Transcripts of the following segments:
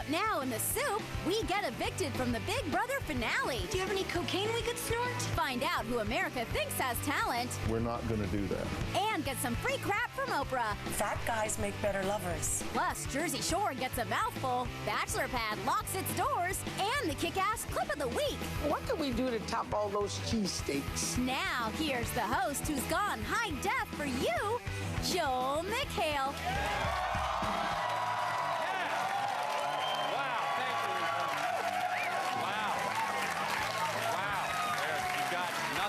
Now in the soup, we get evicted from the Big Brother finale. Do you have any cocaine we could snort? Find out who America thinks has talent. We're not going to do that. And get some free crap from Oprah. Fat guys make better lovers. Plus, Jersey Shore gets a mouthful, Bachelor Pad locks its doors, and the kick-ass clip of the week. What can we do to top all those cheesesteaks? Now, here's the host who's gone high def for you, Joel McHale.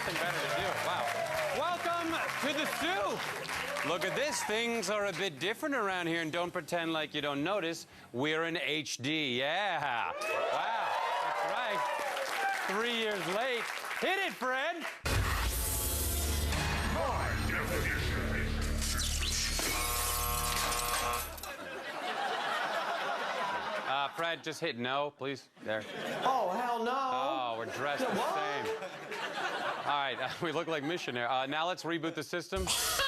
Better to do. Wow. Welcome to the soup. Look at this. Things are a bit different around here, and don't pretend like you don't notice. We're in HD. Yeah. Wow. That's right. 3 years late. Hit it, Fred. Fred, just hit no, please. There. Oh, hell no. Oh, we're dressed the same. All right, we look like missionary. Now let's reboot the system. Please.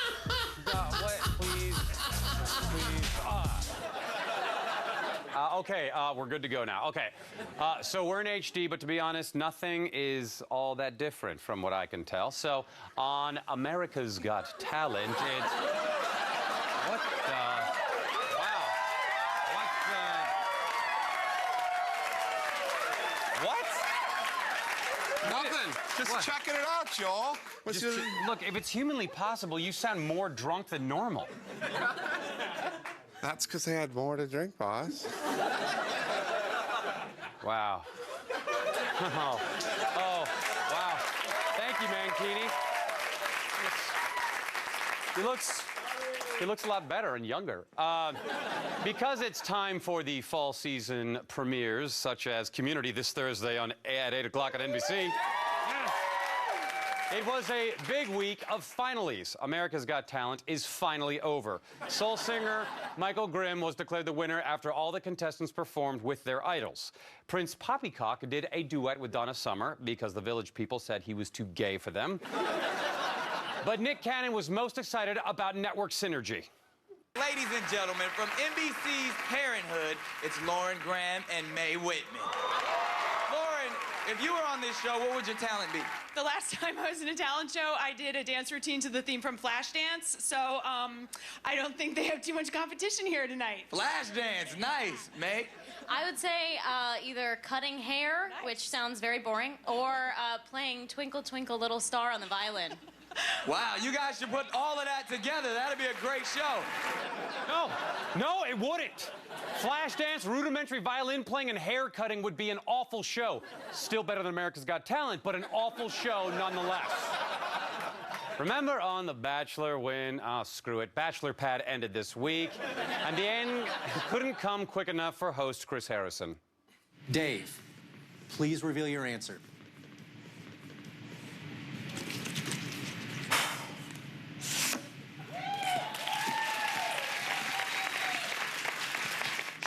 Okay, we're good to go now. Okay, so we're in HD, but to be honest, nothing is all that different from what I can tell. So on America's Got Talent, it's... What the... Wow. What? Nothing. Just checking it out, y'all. Look, if it's humanly possible, you sound more drunk than normal. That's because they had more to drink, boss. Wow. Oh, wow. Thank you, Mankini. He looks a lot better and younger. Because it's time for the fall season premieres, such as Community this Thursday at 8 o'clock at NBC. It was a big week of finalies. America's Got Talent is finally over. Soul singer Michael Grimm was declared the winner after all the contestants performed with their idols. Prince Poppycock did a duet with Donna Summer because the Village people said he was too gay for them. But Nick Cannon was most excited about network synergy. Ladies and gentlemen, from NBC's Parenthood, it's Lauren Graham and Mae Whitman. Lauren, if you were on this show, what would your talent be? The last time I was in a talent show, I did a dance routine to the theme from Flashdance, so I don't think they have too much competition here tonight. Flashdance, nice. Mae? I would say either cutting hair, which sounds very boring, or playing Twinkle Twinkle Little Star on the violin. Wow, you guys should put all of that together. That'd be a great show. No, it wouldn't. Flashdance, rudimentary violin playing, and hair cutting would be an awful show. Still better than America's Got Talent, but an awful show nonetheless. Remember on The Bachelor when, screw it, Bachelor Pad ended this week, and the end couldn't come quick enough for host Chris Harrison. Dave, please reveal your answer.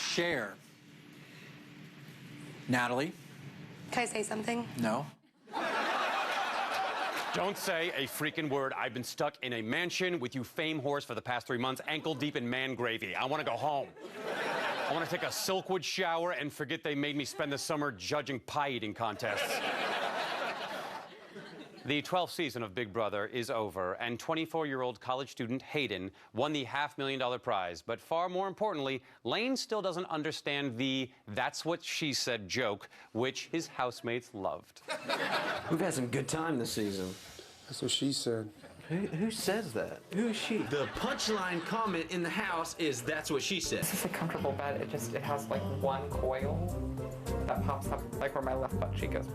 Share. Natalie? Can I say something? No. Don't say a freaking word. I've been stuck in a mansion with you fame whores for the past 3 months, ankle deep in man gravy. I want to go home. I want to take a Silkwood shower and forget they made me spend the summer judging pie-eating contests. The 12th season of Big Brother is over, and 24-year-old college student Hayden won the $500,000 prize. But far more importantly, Lane still doesn't understand the "that's what she said" joke, which his housemates loved. We've had some good time this season. That's what she said. Who says that? Who is she? The punchline comment in the house is "that's what she said." This is a comfortable bed. It has like one coil that pops up like where my left butt cheek is.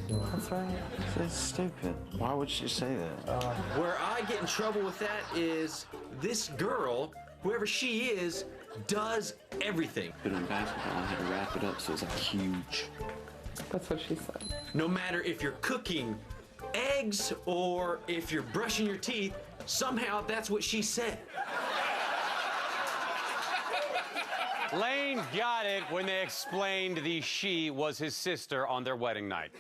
That's right. That's stupid. Why would she say that? Where I get in trouble with that is this girl, whoever she is, does everything. But in basketball, I had to wrap it up so it's like huge. That's what she said. No matter if you're cooking eggs or if you're brushing your teeth, somehow that's what she said. Lane got it when they explained the "she" was his sister on their wedding night.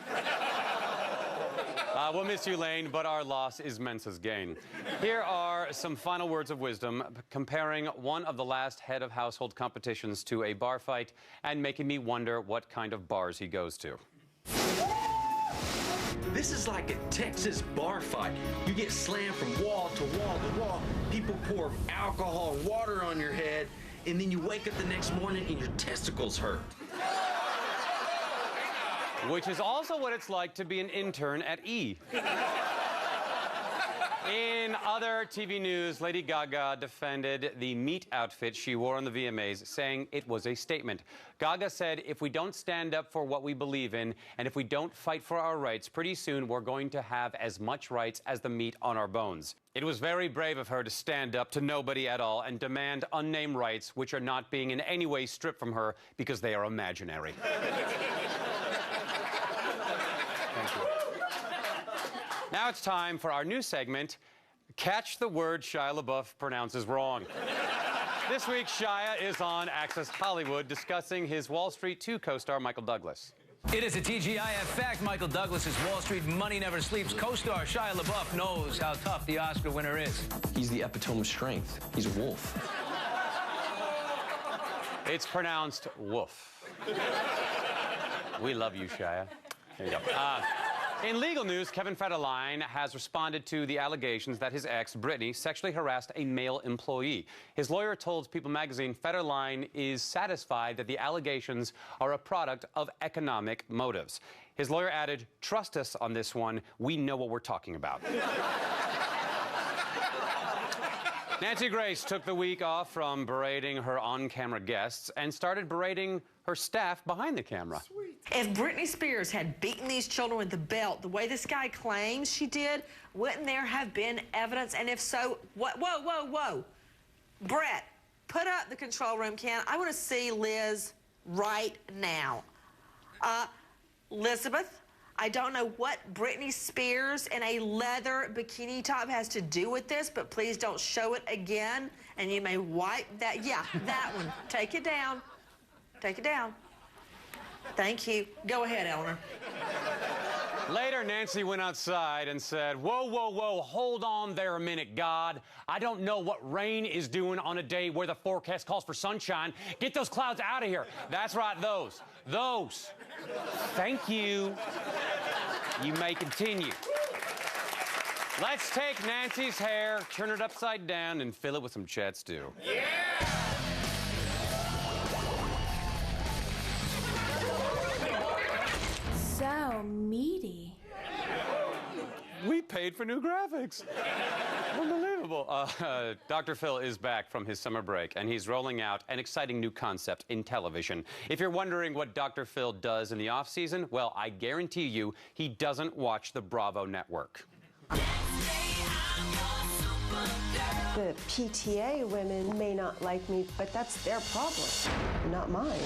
We'll miss you, Lane, but our loss is Mensa's gain. Here are some final words of wisdom comparing one of the last head of household competitions to a bar fight and making me wonder what kind of bars he goes to. This is like a Texas bar fight. You get slammed from wall to wall to wall. People pour alcohol and water on your head, and then you wake up the next morning and your testicles hurt. Which is also what it's like to be an intern at E! In other TV news, Lady Gaga defended the meat outfit she wore on the VMAs, saying it was a statement. Gaga said, if we don't stand up for what we believe in, and if we don't fight for our rights, pretty soon we're going to have as much rights as the meat on our bones. It was very brave of her to stand up to nobody at all and demand unnamed rights, which are not being in any way stripped from her because they are imaginary. Now it's time for our new segment, Catch the Word Shia LaBeouf Pronounces Wrong. This week, Shia is on Access Hollywood discussing his Wall Street 2 co-star, Michael Douglas. It is a TGIF fact. Michael Douglas's Wall Street Money Never Sleeps co-star Shia LaBeouf knows how tough the Oscar winner is. He's the epitome of strength. He's a wolf. It's pronounced woof. We love you, Shia. There you go. In legal news, Kevin Federline has responded to the allegations that his ex, Britney, sexually harassed a male employee. His lawyer told People magazine Federline is satisfied that the allegations are a product of economic motives. His lawyer added, trust us on this one, we know what we're talking about. Nancy Grace took the week off from berating her on-camera guests and started berating her staff behind the camera. If Britney Spears had beaten these children with the belt the way this guy claims she did, wouldn't there have been evidence? And if so, what? Whoa, whoa, whoa. Brett, put up the control room can. I want to see Liz right now. Elizabeth, I don't know what Britney Spears in a leather bikini top has to do with this, but please don't show it again. And you may wipe that. Yeah, that one. Take it down. Take it down. Thank you. Go ahead, Eleanor. Later, Nancy went outside and said, whoa, whoa, whoa, hold on there a minute, God. I don't know what rain is doing on a day where the forecast calls for sunshine. Get those clouds out of here. That's right, those. Those. Thank you. You may continue. Let's take Nancy's hair, turn it upside down, and fill it with some Chet stew. Yeah! So meaty. We paid for new graphics. Unbelievable. Dr. Phil is back from his summer break, and he's rolling out an exciting new concept in television. If you're wondering what Dr. Phil does in the off-season, well, I guarantee you he doesn't watch the Bravo network. The PTA women may not like me, but that's their problem, not mine.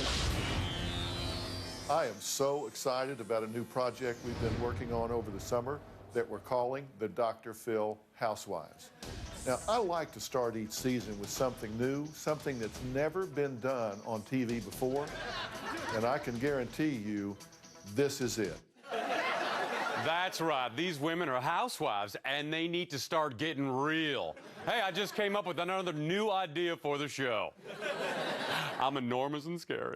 I am so excited about a new project we've been working on over the summer that we're calling the Dr. Phil Housewives. Now, I like to start each season with something new, something that's never been done on TV before, and I can guarantee you this is it. That's right. These women are housewives, and they need to start getting real. Hey, I just came up with another new idea for the show. I'm enormous and scary.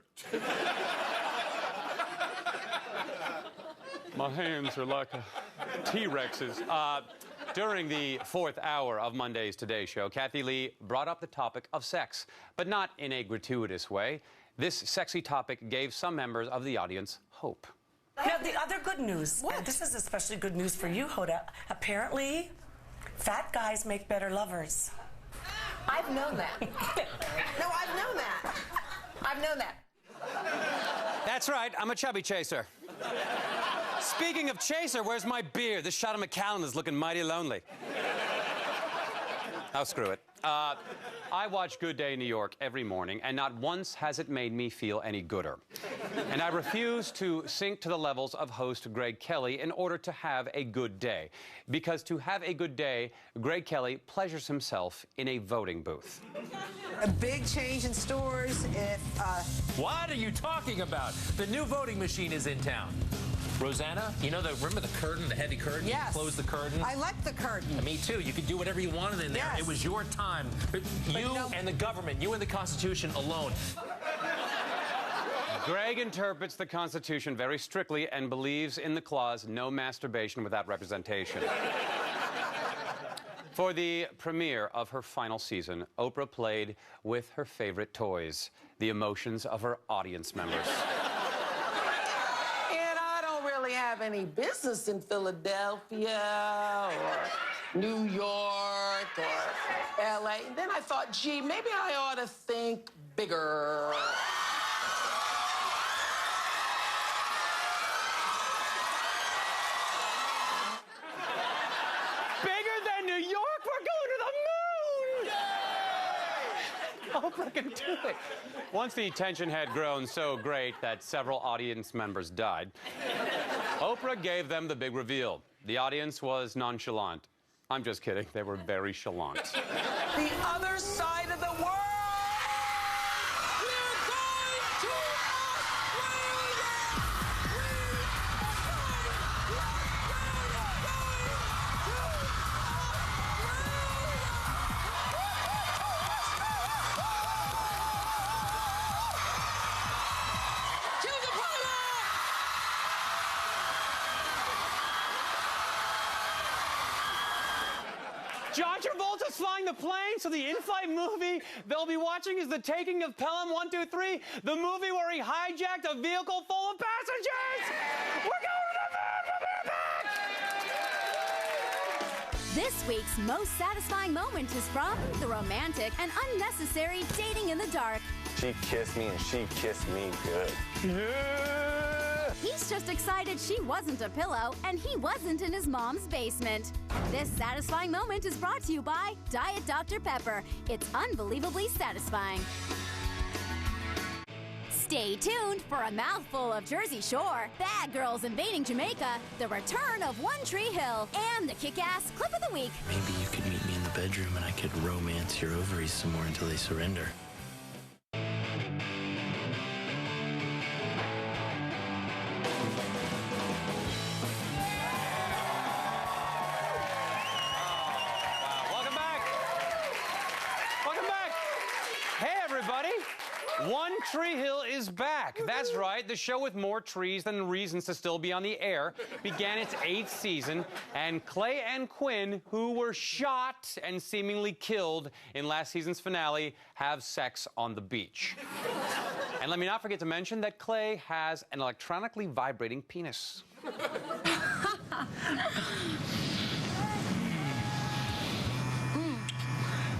My hands are like T-Rexes. During the fourth hour of Monday's Today Show, Kathy Lee brought up the topic of sex, but not in a gratuitous way. This sexy topic gave some members of the audience hope. Now, the other good news, and this is especially good news for you, Hoda, apparently, fat guys make better lovers. I've known that. No, I've known that. I've known that. That's right, I'm a chubby chaser. Speaking of chaser, where's my beer? This shot of Macallan is looking mighty lonely. Oh, screw it. I watch Good Day New York every morning, and not once has it made me feel any gooder. And I refuse to sink to the levels of host Greg Kelly in order to have a good day. Because to have a good day, Greg Kelly pleasures himself in a voting booth. A big change in stores if... What are you talking about? The new voting machine is in town. Rosanna, you know, remember the curtain, the heavy curtain? Yes. Close the curtain. I like the curtain. Me too. You could do whatever you wanted in there. Yes. It was your time. You and the government, you and the Constitution alone. Greg interprets the Constitution very strictly and believes in the clause, no masturbation without representation. For the premiere of her final season, Oprah played with her favorite toys, the emotions of her audience members. And I don't really have any business in Philadelphia or New York or LA. And then I thought, gee, maybe I ought to think bigger. Oprah can do it. Once the tension had grown so great that several audience members died, Oprah gave them the big reveal. The audience was nonchalant. I'm just kidding. They were very chalant. The other side of the world! We're going to John Travolta's flying the plane, so the in-flight movie they'll be watching is The Taking of Pelham 1, 2, 3, the movie where he hijacked a vehicle full of passengers! We're going to the moon! This week's most satisfying moment is from the romantic and unnecessary dating in the dark. She kissed me and she kissed me good. He's just excited she wasn't a pillow and he wasn't in his mom's basement. This satisfying moment is brought to you by Diet Dr. Pepper. It's unbelievably satisfying. Stay tuned for a mouthful of Jersey Shore, Bad Girls Invading Jamaica, the return of One Tree Hill, and the kick-ass clip of the week. Maybe you could meet me in the bedroom and I could romance your ovaries some more until they surrender. One Tree Hill is back. That's right. The show with more trees than reasons to still be on the air began its 8th season, and Clay and Quinn, who were shot and seemingly killed in last season's finale, have sex on the beach. And let me not forget to mention that Clay has an electronically vibrating penis.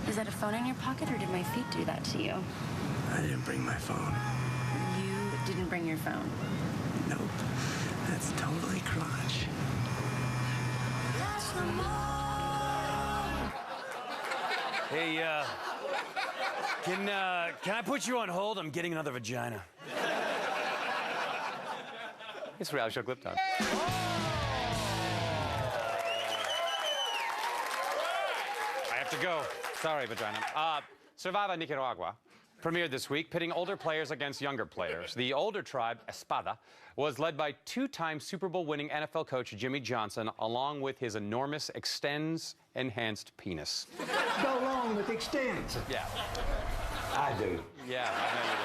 Is that a phone in your pocket, or did my feet do that to you? I didn't bring my phone. You didn't bring your phone? Nope. That's totally crotch. Hey, can I put you on hold? I'm getting another vagina. It's reality show clip time. I have to go. Sorry, vagina. Survivor Nicaragua premiered this week, pitting older players against younger players. The older tribe, Espada, was led by two-time Super Bowl-winning NFL coach Jimmy Johnson, along with his enormous extends-enhanced penis. Go along with extends. Yeah. I do. Yeah, I know you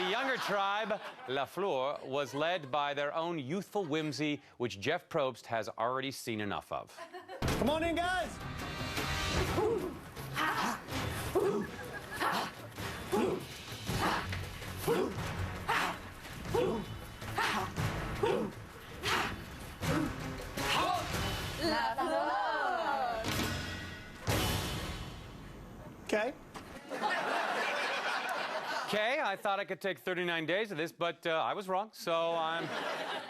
do. The younger tribe, La Fleur, was led by their own youthful whimsy, which Jeff Probst has already seen enough of. Come on in, guys. Okay. Okay, I thought I could take 39 days of this, but I was wrong, so I'm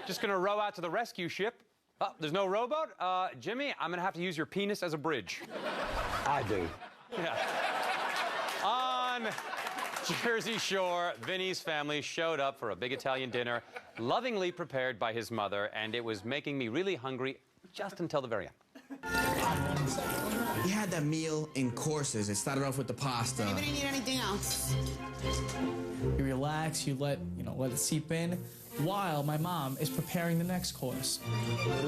just gonna row out to the rescue ship. Oh, there's no rowboat? Jimmy, I'm gonna have to use your penis as a bridge. I do. Yeah. On Jersey Shore, Vinny's family showed up for a big Italian dinner, lovingly prepared by his mother, and it was making me really hungry just until the very end. We had that meal in courses. It started off with the pasta. Anybody need anything else? You relax, you let it seep in. while my mom is preparing the next course.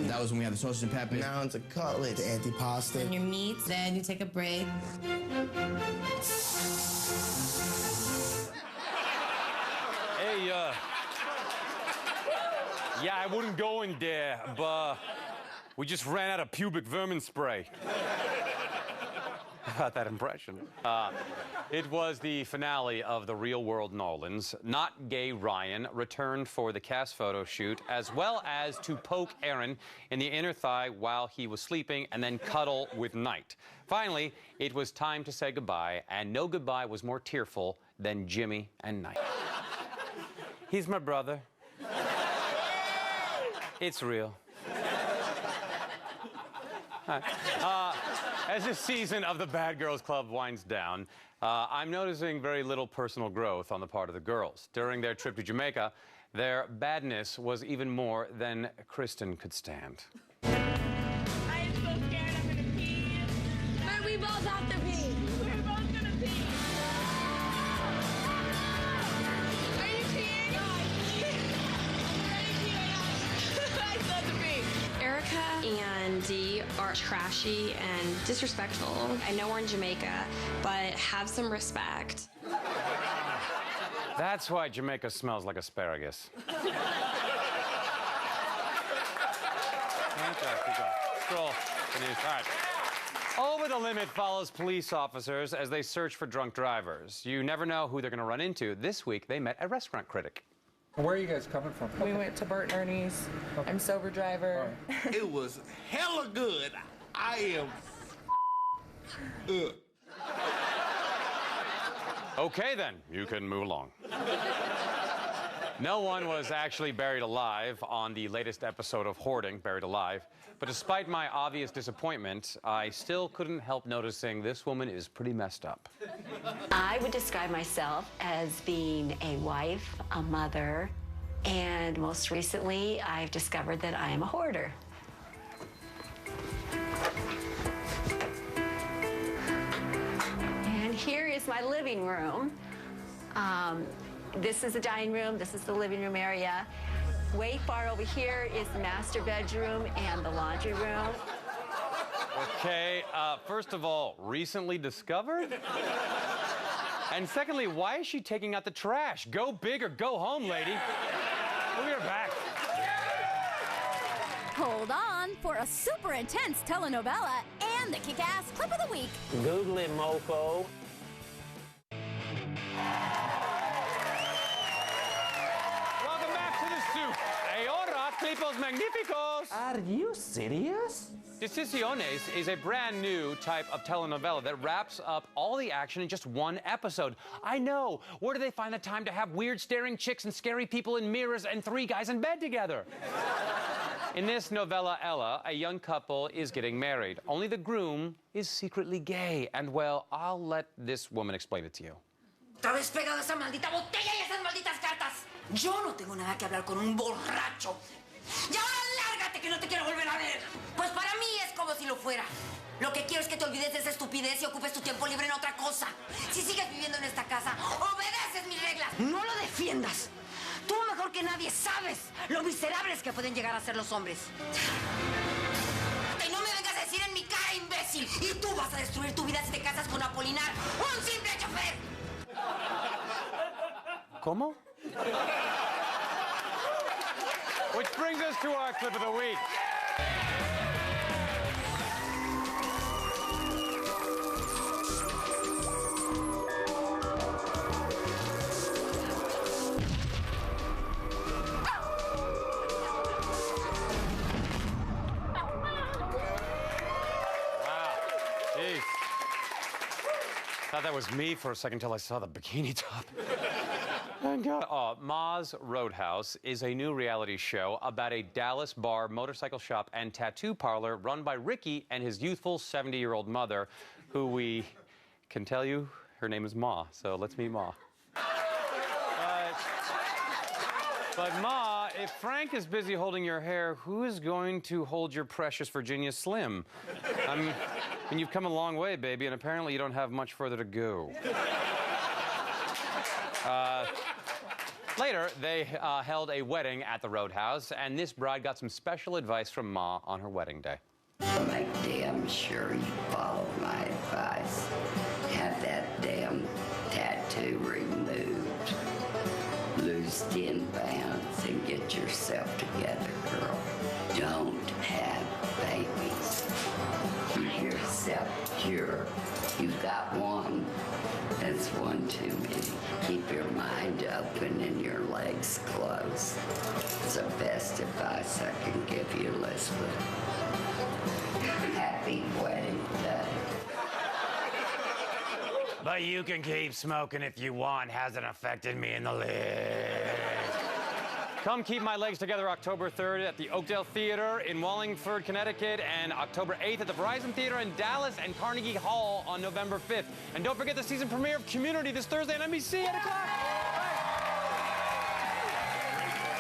That was when we had the sausage and peppers. Now it's a cutlet, antipasta. And your meat, then you take a break. Hey, yeah, I wouldn't go in there, but we just ran out of pubic vermin spray. How about that impression? It was the finale of The Real World Nolans. Not Gay Ryan returned for the cast photo shoot, as well as to poke Aaron in the inner thigh while he was sleeping and then cuddle with Knight. Finally, it was time to say goodbye, and no goodbye was more tearful than Jimmy and Knight. He's my brother. It's real. As this season of the Bad Girls Club winds down, I'm noticing very little personal growth on the part of the girls. During their trip to Jamaica, their badness was even more than Kristen could stand. I am so scared I'm gonna pee. But we both have to pee. We're both gonna pee. Are you peeing? No, I'm peeing. I'm ready to pee right now. I still have to pee. Erica and Dee are trashy and disrespectful. I know we're in Jamaica, but have some respect. That's why Jamaica smells like asparagus. Scroll. All right. Over the Limit follows police officers as they search for drunk drivers. You never know who they're going to run into. This week, they met a restaurant critic. Where are you guys coming from? We went to Bert and Ernie's. I'm sober driver. It was hella good. I am. Okay, then. You can move along. No one was actually buried alive on the latest episode of Hoarding, Buried Alive. But despite my obvious disappointment, I still couldn't help noticing this woman is pretty messed up. I would describe myself as being a wife, a mother, and most recently, I've discovered that I am a hoarder. And here is my living room. This is the dining room, this is the living room area. Way far over here is the master bedroom and the laundry room. Okay, first of all, recently discovered? And secondly, why is she taking out the trash? Go big or go home, lady. We'll be right back. Hold on for a super intense telenovela and the kick-ass clip of the week. Google it, mofo. Welcome back to the soup. Ahora, clipos magníficos. Are you serious? Decisiones is a brand new type of telenovela that wraps up all the action in just one episode. I know. Where do they find the time to have weird staring chicks and scary people in mirrors and 3 guys in bed together? In this novela, Ella, a young couple is getting married. Only the groom is secretly gay. And, well, I'll let this woman explain it to you. Otra vez pegado esa maldita botella y esas malditas cartas. Yo no tengo nada que hablar con un borracho. Y ahora lárgate que no te quiero volver a ver. Pues para mí es como si lo fuera. Lo que quiero es que te olvides de esa estupidez y ocupes tu tiempo libre en otra cosa. Si sigues viviendo en esta casa, obedeces mis reglas. No lo defiendas. Tú mejor que nadie sabes lo miserables que pueden llegar a ser los hombres. Y no me vengas a decir en mi cara, imbécil. Y tú vas a destruir tu vida si te casas con Apolinar, un simple chofer. ¿Cómo? Which brings us to our clip of the week. Jeez. Thought that was me for a second till I saw the bikini top. Thank God. Ma's Roadhouse is a new reality show about a Dallas bar, motorcycle shop, and tattoo parlor run by Ricky and his youthful 70-year-old mother, who we can tell you her name is Ma. So let's meet Ma. But Ma, if Frank is busy holding your hair, who is going to hold your precious Virginia Slim? I mean, you've come a long way, baby, and apparently you don't have much further to go. Later, they held a wedding at the Roadhouse, and this bride got some special advice from Ma on her wedding day. Make damn sure you follow my advice. Have that damn tattoo removed. Lose 10 pounds and get yourself together, girl. Don't have babies. Keep yourself pure. You've got one. That's one too many. Keep your mind open and your legs closed. It's the best advice I can give you, Elizabeth. Happy wedding day. But you can keep smoking if you want. Hasn't affected me in the least. Come Keep My Legs Together October 3rd at the Oakdale Theater in Wallingford, Connecticut, and October 8th at the Verizon Theater in Dallas and Carnegie Hall on November 5th. And don't forget the season premiere of Community this Thursday on NBC at 8 o'clock.